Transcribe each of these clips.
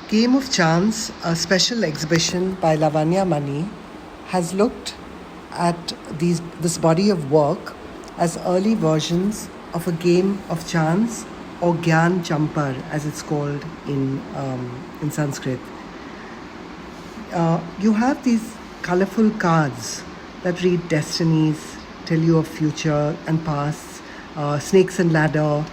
Game of Chance, a special exhibition by Lavanya Mani, has looked at this body of work as early versions of a game of chance or Gyan Champar, as it's called in Sanskrit. You have these colorful cards that read destinies, tell you of future and past, snakes and ladder,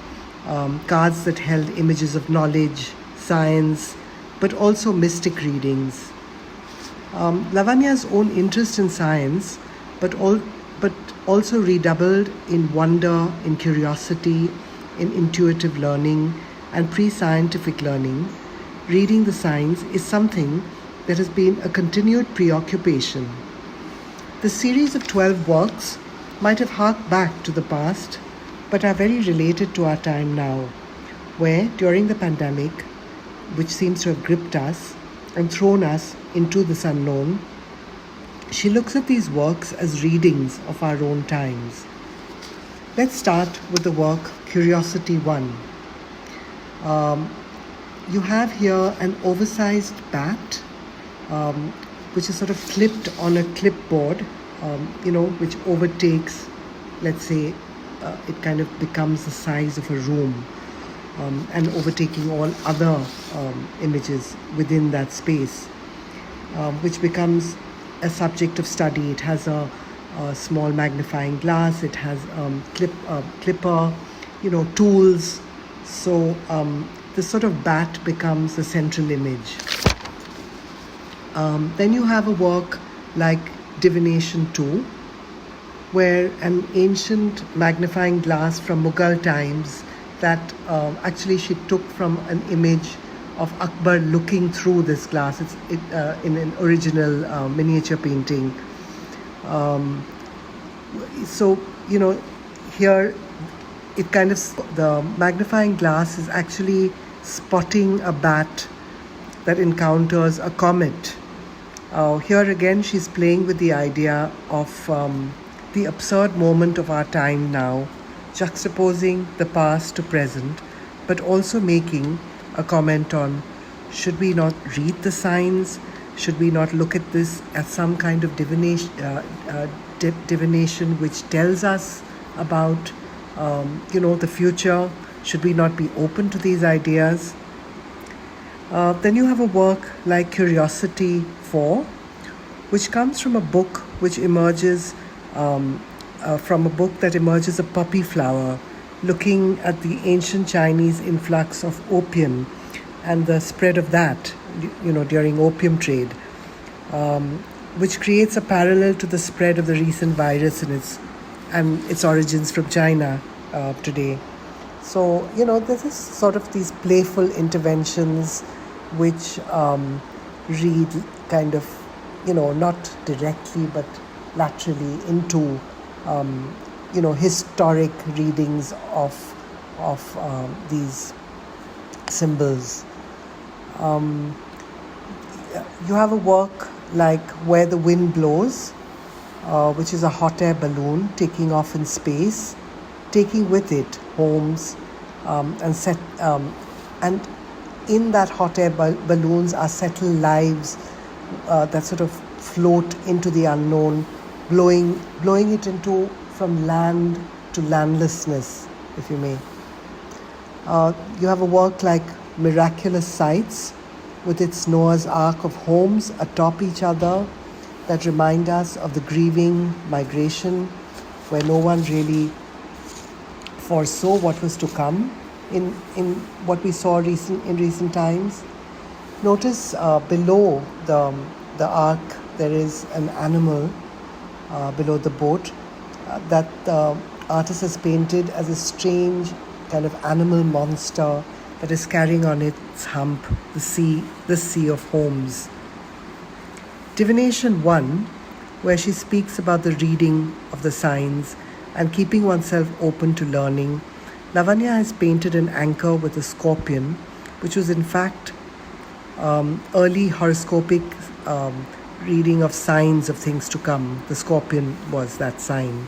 cards that held images of knowledge, science, but also mystic readings. Lavanya's own interest in science, but also redoubled in wonder, in curiosity, in intuitive learning, and pre scientific learning. Reading the signs is something that has been a continued preoccupation. The series of 12 works might have harked back to the past, but are very related to our time now, where during the pandemic, which seems to have gripped us and thrown us into this unknown, she looks at these works as readings of our own times. Let's start with the work Curiosity 1. You have here an oversized bat, which is sort of clipped on a clipboard, which overtakes, let's say, it kind of becomes the size of a room, and overtaking all other images within that space, which becomes a subject of study. It has a small magnifying glass, it has clipper, tools. So this sort of bat becomes the central image. Then you have a work like Divination 2, where an ancient magnifying glass from Mughal times that actually she took from an image of Akbar looking through this glass. It's in an original miniature painting. Here it kind of, the magnifying glass is actually spotting a bat that encounters a comet. Here again, she's playing with the idea of the absurd moment of our time now, juxtaposing the past to present, but also making a comment on, should we not read the signs? Should we not look at this as some kind of divination which tells us about, the future? Should we not be open to these ideas? Then you have a work like Curiosity 4, which comes from a book which emerges from a book that emerges a poppy flower, looking at the ancient Chinese influx of opium and the spread of that, during opium trade, which creates a parallel to the spread of the recent virus and its origins from China today. So, this is sort of these playful interventions which read kind of, not directly but laterally into, historic readings of these symbols. You have a work like Where the Wind Blows, which is a hot air balloon taking off in space, taking with it homes, and in that hot air balloons are settled lives that sort of float into the unknown, blowing it into from land to landlessness, if you may. You have a work like Miraculous Sights, with its Noah's Ark of homes atop each other that remind us of the grieving migration, where no one really foresaw what was to come in what we saw in recent times. Notice below the ark there is an animal below the boat that the artist has painted as a strange kind of animal monster that is carrying on its hump the sea of homes. Divination 1, where she speaks about the reading of the signs and keeping oneself open to learning, Lavanya has painted an anchor with a scorpion, which was in fact early horoscopic reading of signs of things to come. The scorpion was that sign.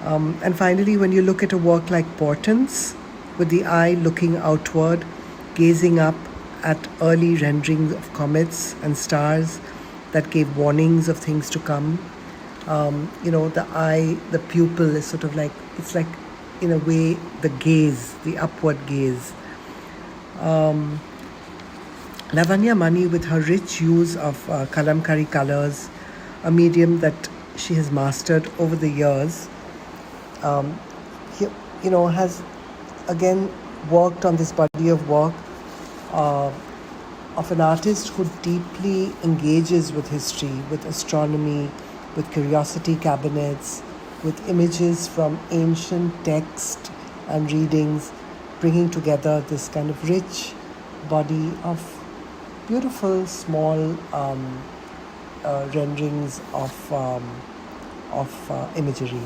And finally, when you look at a work like Portents, with the eye looking outward, gazing up at early renderings of comets and stars that gave warnings of things to come. The eye, the pupil is sort of like, it's like, in a way, the gaze, the upward gaze. Lavanya Mani, with her rich use of kalamkari colors, a medium that she has mastered over the years, has again worked on this body of work of an artist who deeply engages with history, with astronomy, with curiosity cabinets, with images from ancient text and readings, bringing together this kind of rich body of beautiful small renderings of imagery.